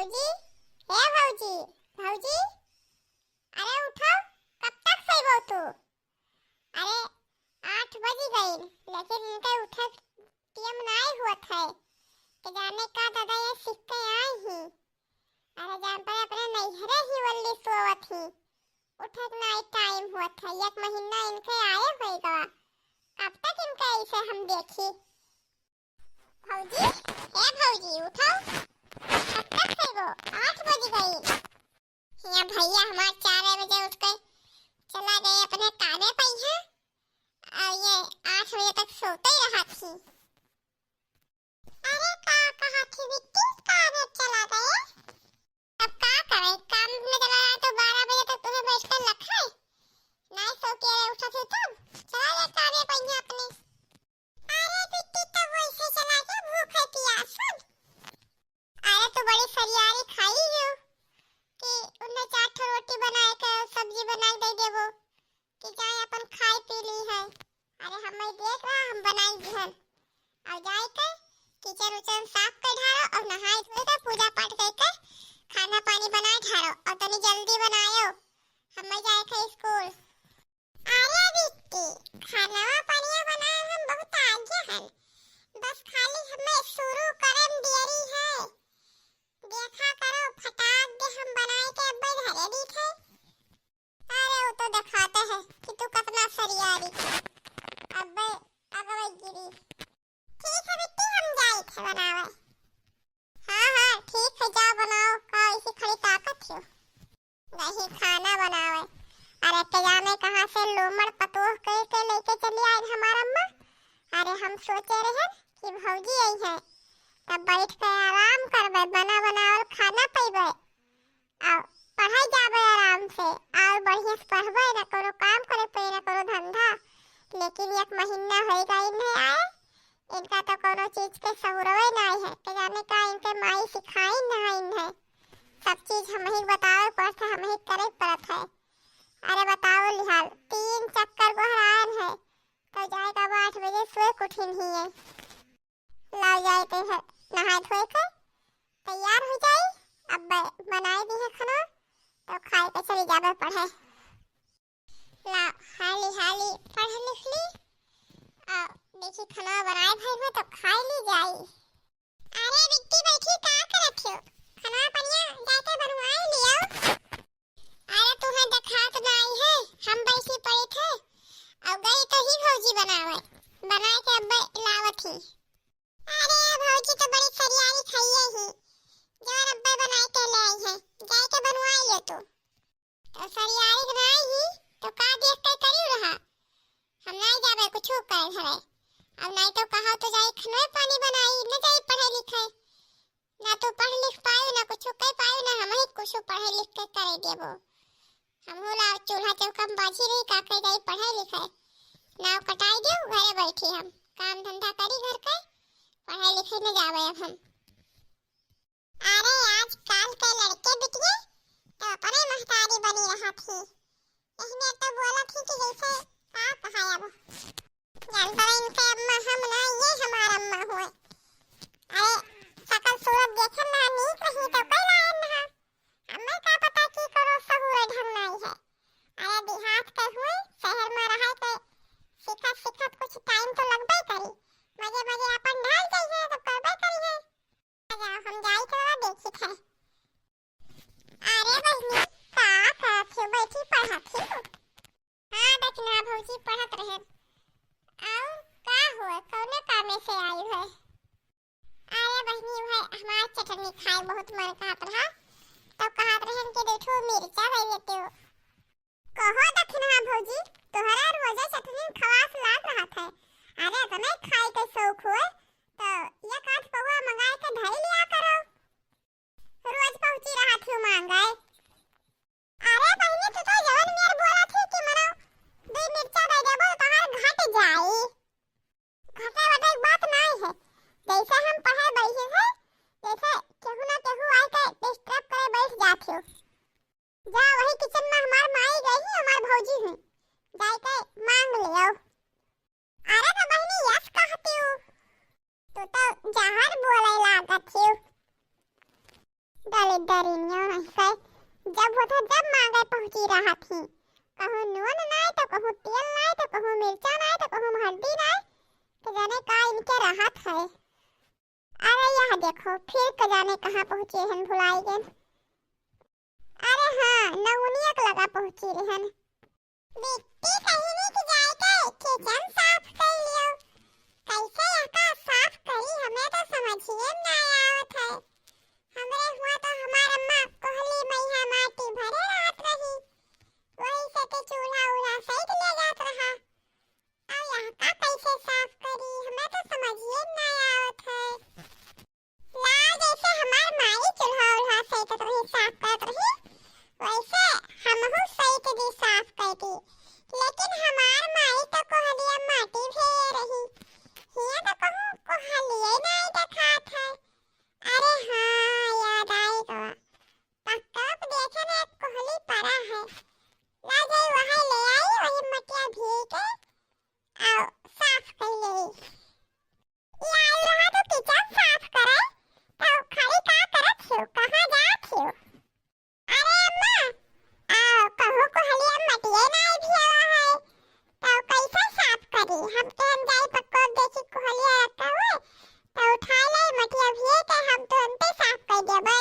भौजी, हे भौजी, भौजी, अरे उठो। कब तक सोइबो तू? अरे 8 बज गई, लेकिन इनका उठक टीम नहीं हुआ था कि जाने का दादा ये सीख के आई ही। अरे जान पर अपने नैहरे ही वल्ली सोवत ही। उठक नहीं टाइम हुआ था, 1 महीना इनके आए होएगा। कब तक इनका ऐसे हम देखी। भौजी, हे भौजी, उठो। कब तक सोइबो? 8 बज गई। यहाँ भैया हमारे 4 बजे उठ के चला गए अपने कामे पे है और ये 8 बजे तक सोते ही रहा थी। अरे कहा थी विक्की, कामे चला गए? अब का करे, काम में चला गया तो 12 बजे तक तुम्हें बैठ कर रखा है। नहीं सो के उठा थे तब चला गया कामे पे है अपने। अरे विक्की तो वैसे चला गया, भूख है प्यास। अरे तो बड़ी फरियारी खाई हो कि उन्हें 4 ठो रोटी बनाए के सब्जी बनाई दे देबो कि जाए अपन खाई पी ली है। अरे हमें देख रहा हम बनाई दी है और जाए के किचन उचन साफ कर ढारो और नहाई धोए के पूजा पाठ करके खाना पानी बनाए ढारो और तनी जल्दी बनायो हमें जाए के स्कूल। अरे विक्की, खाना पानी बनाए हम बहुत आगे हैं, बस खाली हमें शुरू करम देरी है। देखा करो फटाक दे हम बनाए के अब धरे दी थे। अरे वो तो दिखाते हैं कि तू कितना सरियारी। अब अगवे गिरी। ठीक है बिट्टी, हम जाए थे बनावे। हाँ ठीक है, जाओ बनाओ। का इसी खड़ी ताकत हो नहीं खाना बनावे। अरे के जाने कहाँ से लोमड़ पतोह के लेके चली आई हमारा अम्मा। अरे हम सोचे रहे कि भौजी आई है तब बैठ के आराम करबे, बना और खाना पीबे और पढ़ाई जाबे आराम से और बढ़िया से पढ़बे, ना करो काम करे पे ना करो धंधा। लेकिन 1 महीना हो गई नहीं आए, इनका तो कोनो चीज के सहुरवे नहीं है के जाने का इनके माई सिखाई नहीं है। सब चीज हम ही बतावे पड़ता, हम ही करे पड़त है। अरे बताओ लिहाल 3 चक्कर गोहरान है तो जाएगा 8 बजे सोए कुठिन ही है। ला जाते हैं नहा धोए के तैयार हो जाए। अब बनाए दी है खाना तो खाए के चली जाबे पढ़े। ला हाली पढ़ लिख ली और देखी खाना बनाए भाई में तो खा ली जाए। अरे बिट्टी बैठी का करत हो? खाना पनिया जाके बनवाए लियो। अरे तुम्हें देखा तो नहीं है, हम बैठी पड़ी थे और गई तो ही भौजी बनावे बनाए के अब लावत ही। अरे भौजी तो बड़ी फरियारी खाई है ही, जो रब्बा बनाए के ले आई है, जाए के बनवाई ले तू। तो फरियारी बनाई ही तो का देख के करी रहा। हम नहीं जाबे कुछ करे घरे। अब नहीं तो कहा तो जाए खनवे पानी बनाई, न जाए पढ़े लिखे। ना तो पढ़ लिख पाए ना कुछ कह पाए, ना हम ही कुछ पढ़े लिख के करे देबो। हम होला चूल्हा चौका में बाजी रही का कह जाए पढ़े लिखे ना कटाई दे घरे बैठी हम काम धंधा करी घर के, पढ़ाई लिखाई में जावे अब हम। अरे आजकल के लड़के बिटिया तो अपने महतारी बनी रहा थी। इसने तो बोला थी कि जैसे आप कहा अब जानता है इनके अम्मा हम ना ये हमारा अम्मा हुए। अरे सकल सूरत देखे ना नीक रही तो कोई लायन ना हमें क्या पता की करो सहूर ढंग नहीं है। अरे देहात के हुए शहर में रहा के सिखत कुछ टाइम तो लगबे करी। मजे अपन ढाल गई है तो करबे करी है। हम जाई तो देखी थे। अरे बहनी का करत हो? बैठी पढ़त हो? हाँ बचना भौजी पढ़त रहे। आओ का हुआ कौने कामे से आई है? अरे बहनी है हमार चटनी खाए बहुत मन कहत रहा तो कहत रहन के देखो मिर्चा ले लेते हो। कहो दखना भौजी तोहरा रोजा चटनी खवास लाग रहा था। अरे तो नहीं खाए के शौक हुए तो ये काट पौवा मंगाए के धरी लिया करो, रोज पहुंची रहा थी मांगाए। अरे बहनी तू तो जवन मेर बोला थी कि मनो 2 मिर्चा दे देबो तोहार घट जाई। घटे वटे बात नहीं है, जैसे हम पढ़े बैठे थे जैसे केहू ना केहू आए के डिस्टर्ब करे बैठ जात हो। जा वही किचन में हमार माई गई हमार भौजी हूं, जाए के मांग लियो। अरे तो बहनी यस कहती हूँ, तू तो जहर बोले लागत हो। दरिद्रियों से जब होता जब मांगे पहुंची रहा थी। कहूँ नून नहीं तो कहूँ तेल नहीं तो कहूँ मिर्चा नहीं तो कहूँ हल्दी नहीं तो जाने का इनके राहत है। अरे यह देखो फिर के जाने कहाँ पहुँचे हैं भुलाई गए। अरे हाँ नवनियक लगा पहुँची रहन। बेटी कहीं नहीं कि जाए किचन साफ कर लियो। कैसे यह साफ करी हमें तो समझिए ना आवत है। हमरे हुआ तो हमार अम्मा कोहली मैया माटी भरे रात रही। वही से के चूल्हा उल्हा सहित ले जात रहा। अब यहाँ का कैसे साफ करी हमें तो समझिए ना आवत है। ला जैसे हमार माई चूल्हा उल्हा सहित रही साफ करत रही वैसे हमहू सहित भी साफ करती। लेकिन हमार माई तो कोहलिया माटी भेजे रही। हिया तो कहूँ कोहलिया नहीं दिखात है। अरे हाँ याद आई तो पक्का देखे ना कोहली पड़ा है। ला जाई वहाँ ले आई वही मटिया भी के आओ साफ कर ले। ये आई रहा तो किचन साफ करे तो खाली का करत हो कहाँ जात हो। अरे अम्मा आओ कहूँ कोहली मटिया नहीं भी आवा है तो कैसे साफ करी। हम तो हम जाई पक्का देखी कोहलिया रखा हुआ तो उठा ले मटिया भी के हम तो अंते साफ कर देबे।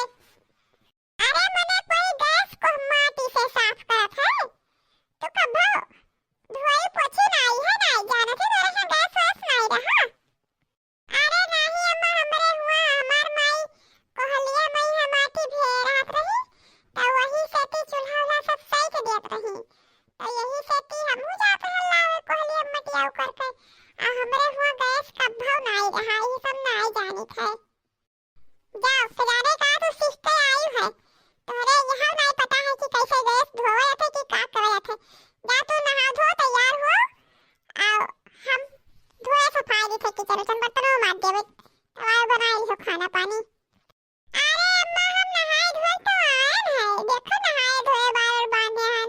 अरे मने कोई गैस को माटी से साफ करत है तो कभो धोई पोछी नहीं है नहीं जाने से मेरे से गैस वैस नहीं रहा। अरे नहीं अम्मा हमरे हुआ हमार माई कोहलिया मैया माटी भेरात रही तो वही से ती चूल्हा वाला सब सही के देत रही तो यही से ती हमहू जात है लावे कोहलिया मटिया करके आ हमरे हुआ गैस कभो नहीं रहा ये सब नहीं जानित है। जाओ खजाने का तो सिस्टर आई है तोरे यहाँ नहीं पता है कि कैसे गैस धोया थे कि का करया थे। जा तू नहा धो तैयार हो आओ हम धोए सफाई दी थे किचन उचन बर्तनों मार देवे तवाए बनाई हो खाना पानी। अरे अम्मा हम नहाए धोए तो आए हैं देखो नहाए धोए बाल बांधे हैं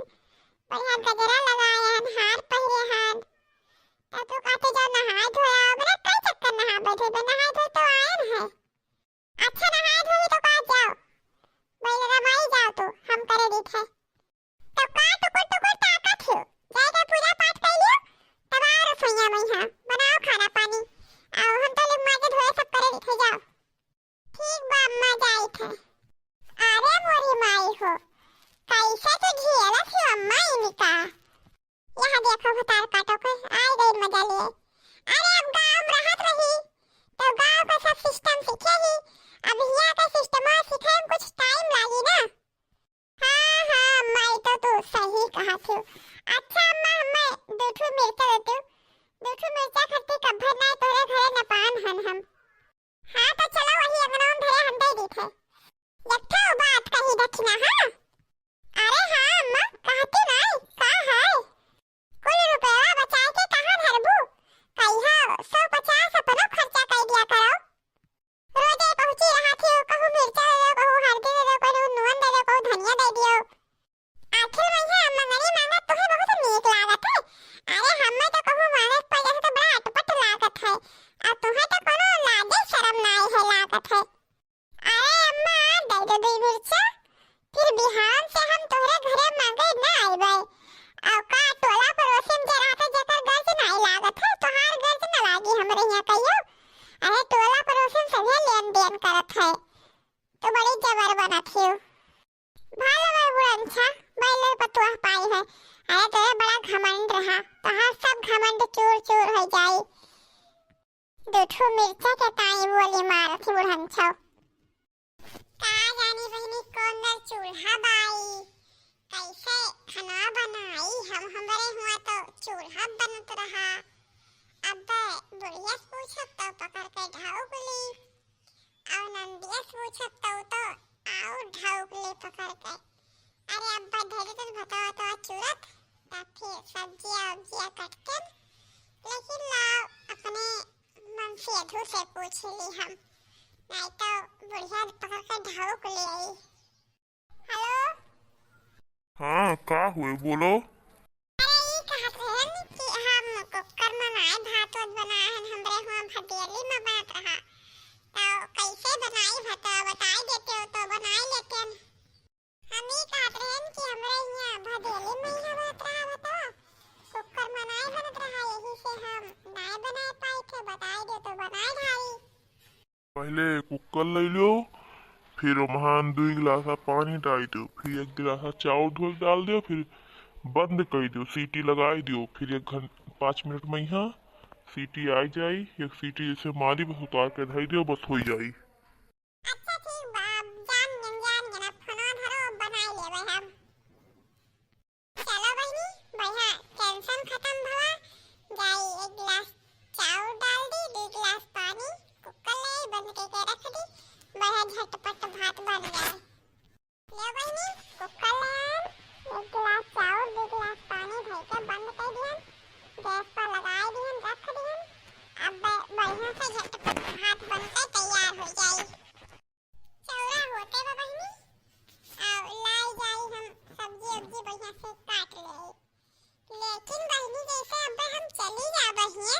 बढ़िया गजरा लगाए हैं हार पहरे हैं तो कहते जाओ नहाए धोए आओ मेरे कई चक्कर नहा बैठे बे नहाए धोए तो आए हैं। अच्छा नहाए धोए तो कहाँ जाओ बैल रमाई जाओ तो हम करे दी थे तो का टुकुर टुकुर ताकत हो जाएगा पूजा पाठ कर लियो तब आओ रसोइया में यहाँ बनाओ खाना पानी आओ हम तो लिम्मा के धोए सब करे दी थे जाओ। ठीक बा अम्मा जाई थे। अरे मोरी माई हो कैसे तो झेला थी अम्मा इनका। यहाँ देखो भतार काटो के आई गई मजा लिए। अरे अब गाँव में रहत रही तो गाँव का सब सिस्टम सीखे ही अब यहाँ का सिस्टम सीखे में कुछ टाइम लागी ना। हाँ हाँ मैं तो सही कहा थी। अच्छा अम्मा हमें दूठू मिर्चा देती दूठू मिर्चा खट्टी कभर नहीं तोरे घरे न पान हन हम। हाँ तो चलो वही अंगना में धरे हम दे दी थे यक्था बात कही दक्षिणा। हाँ अरे हाँ अम्मा कहती नहीं का है कुल रुपया बचाए के कहाँ धरबू कहिया 150 अपनो खर्चा कर दिया करो। रोजे पहुंची रहा थी कहूँ मिर्चा दे दो कहूँ हल्दी दे दो कहूँ नून दे दो कहूँ धनिया दे दियो। आखिर भैया मंगनी मांगत तुम्हें बहुत नीक लागत है। अरे हमें तो कहूँ मांगत पर जैसे तो बड़ा अटपट लागत है और तुम्हें तो कोनो लाजे शर्म नहीं है लागत है। अरे अम्मा दे दो दो मिर्चा फिर बिहान से हम तोहरे घरे मांगे ना आइबे और का टोला पड़ोसी में जरा तो जकर गर्ज नहीं लागत है तोहार गर्ज न लागी हमरे यहाँ कहियो। अरे टोला पड़ोसी में सभी लेन देन करत है तो बड़ी जबर बनत है। भालो भाई बुढ़नछा बैले पतुआ पाई है। अरे तेरे बड़ा घमंड रहा तोहार सब घमंड चूर चूर हो जाई। दूठू मिर्चा के ताई बोली मारत बुढ़नछा। का जानी बहनी कौन न चूल्हा बाई कैसे खाना बनाई हम हमरे हुआ तो चूल्हा बनत रहा। अब बुढ़िया पूछत तो पकड़ के ढाउक ली और नंदिया पूछत तो आओ ढाउक ली पकड़ के। अरे अब्बा धरी तो बताओ तो चूरत तब फिर सब्जियां उब्जियां कट के लेकिन लाओ अपने मन से अधू से पूछ ली हम नहीं तो बुढ़िया पकड़ के ढाउक ले आई। हेलो हाँ का हुए बोलो। अरे ये कहत रहन कि हम कुकर में बनाए भात वात बनाए हैं हमरे हुआ भदेली में बनत रहा तो कैसे बनाई भात बताई देते हो तो बनाई पहले कुकर ले लो, फिर वहाँ 2 गिलास पानी डाल दो, फिर 1 गिलास चावल धो के डाल दो, फिर बंद कर दो, सीटी लगाई दो, फिर 5 मिनट में यहाँ सीटी आ जाई। एक सीटी जैसे मारी बस उतार के धर दो, बस हो जाई। अच्छा ठीक बा, अब जान गन अब खाना धरो बनाई लेबै हम। चलो बहिनी, बढ़िया टेंशन खत्म भवा। जाई 1 गिलास चावल डाल दी, 2 गिलास पानी, कुकर ले बंद करके रख दी, बढ़िया झटपट भात बन जाए। ले बहिनी कुकर ले आन, 1 गिलास चावल 2 गिलास पानी भर के बंद कर दिहन, गैस पर लगाई दिहन, रख दिहन। अब बढ़िया से झटपट भात बनकर तैयार हो जाए। चौरा होते बा बहिनी, अब लाई जाई हम सब्जी उब्जी बढ़िया से काट ले। लेकिन बहिनी जैसे अब हम चली जा बढ़िया,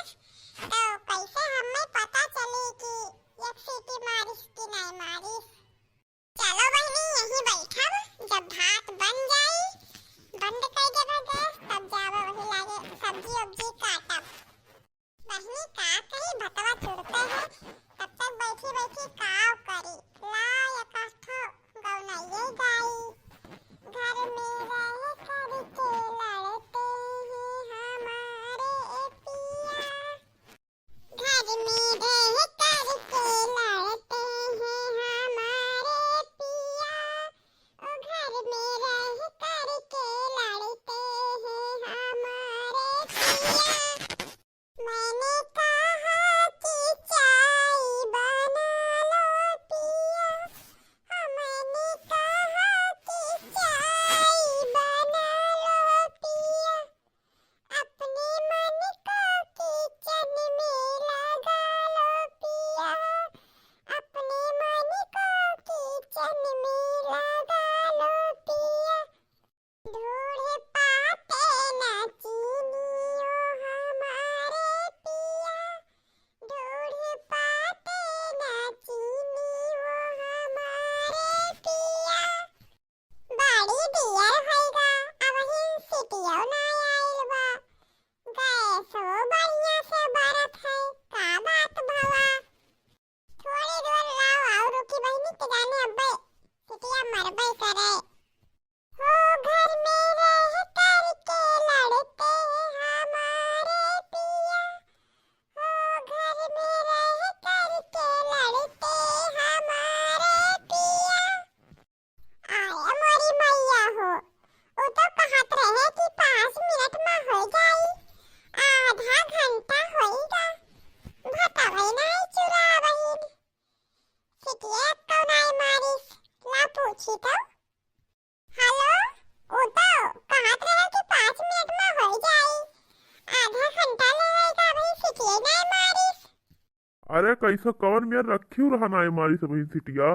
तो कैसे हमें पता चले कि एक सीटी मारिस कि नहीं मारिस। चलो बहिनी यहीं बैठब, जब भात बन जाई बंद कर देबे गैस, तब जाबे वही लागे सब्जी उब्जी काटब। बहिनी का करी भतवा चुड़ते हैं, तब तक बैठी बैठी काव करी ला यकाठो गौनइये गाई। घर में रह करके लड़ते हैं हमारे पिया, घर में रह करके लड़ते हैं हमारे पिया, ओ घर में रह करके लड़ते हैं हमारे पिया। मैंने कहा कि चाय बना लो पिया, हाँ मैंने कहा कि चाय बना लो पिया, अपने मन को किचन में लगा लो पिया, अपने मन को किचन में लगा लो पिया। ढूंढ पाते न चीनियों हमारे पिया, ढूंढ पाते न चीनियों हमारे पिया। बड़ी दियर होइगा, अब हिन सिटियो ना आइल बा, गैसो बढ़िया से बरत है, का बात भवा। थोड़ी देर लाओ और रुकी बहिनी के जाने अब्बे सिटिया मरबे करे। हो घर में रह करके लड़ते हैं हमारे पिया, हो घर में रह करके लड़ते हमारे पिया। आया मोरी मैया हो, वो तो कहत रहे कि 5 मिनट में हो जाई, आधा घंटा होइगा, भतवई नहीं चुरा बहिन। सिटिया तो नहीं मारिस, ला पूछी तो। हेलो, वो तो कहत रहे कि 5 मिनट में हो जाई, आधा घंटा लगेगा, भाई सिटिया नहीं मारिस। अरे कैसा कवन में रखी रहना है हमारी सब सिटिया।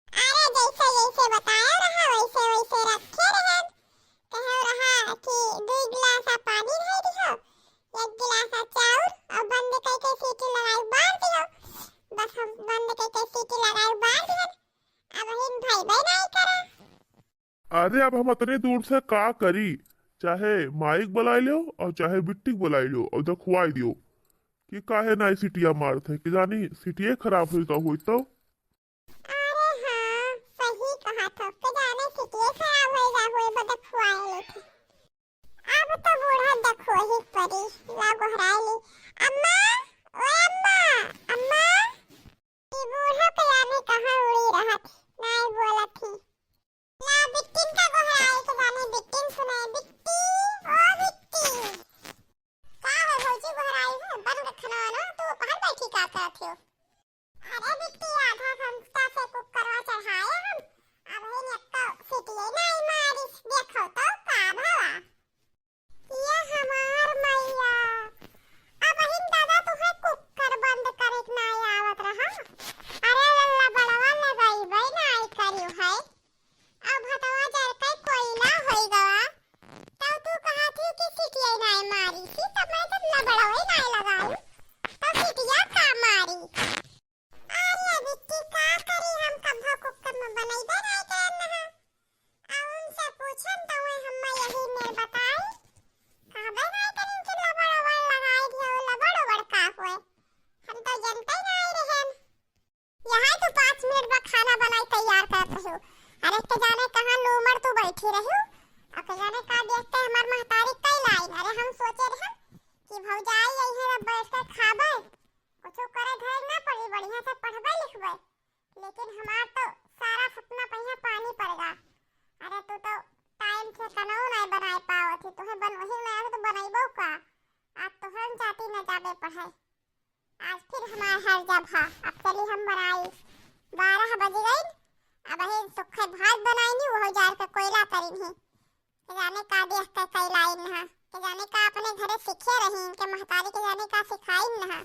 अरे जैसे जैसे बताया रहा वैसे वैसे रखे रहन। कहो रहा कि 2 गिलास पानी धर दियो, 1 गिलास चावल और बंद करके सीटी लगाई बार दियो, बस हम बंद करके सीटी लगाई बार दियो। अब हिन भाई भाई नहीं करा। अरे अब हम इतने दूर से का करी, चाहे माइक बुलाई लो और चाहे बिट्टी बुलाई लो और दखवाई दियो कि काहे ना सिटिया मारत है, कि जानी सिटिया खराब हुई तो। अरे हाँ सही कहा तो, के जाने सिटिया खराब होइगा होई बदक खुआए थी। अब तो बूढ़ा देखो ही परी ला गोहराइली। अम्मा, ओ अम्मा, अम्मा, ये बूढ़ा के जाने कहाँ उड़ी रहा थी, नहीं बोला थी। ला बिट्टिन का गोहराई के जाने बिट्टिन सुनाए, बिट्टी, ओ बिट्टी। का है भौजी गोहराई है, बन के खाना ना तो बाहर बैठी का करत हो। अरे बिट्टी आधा घंटा से कुकरवा चढ़ाए हम, अब ही नेक्का सिटिया नहीं मारिस, देखो तो का भवा। ये हमार मैया, अब हिन दादा तुम्हें कुकर बंद करे के नहीं आवत रहा। अरे लल्ला बड़वा लगाई भाई नहीं करियो है, अब हटवा जर के कोई ना होई गवा, तब तू कहा थी कि सिटिया नहीं मारी थी, तब मैं तो बड़वा नहीं लगाई, तो सिटिया का मारी। अरे रही हूँ। अरे के जाने कहाँ लूमड़ तू बैठी रही हूँ। अब के जाने का देखते हमार महतारी कई लाइन। अरे हम सोचे रहे कि भौजाई यही है बैठ कर खाबे कुछ करे घर ना पड़ी बढ़िया से पढ़बे लिखबे, लेकिन हमार तो सारा सपना पहिया पानी पड़ेगा। अरे तू तो टाइम से कनौ नहीं बनाई पावत थी, तुहे बनवही में तो बनाइबो का। आज तो हम जाती न जाबे पढ़े, आज फिर हमार हर जब हा। अब चली हम बनाई 12 बज गई। अब हे सुखे भात बनाई नहीं वो जार का कोयला करी नहीं। के जाने का देख के कई लाइन हा, के जाने का अपने घरे सीखे रही, के महतारी के जाने का सिखाई न हा।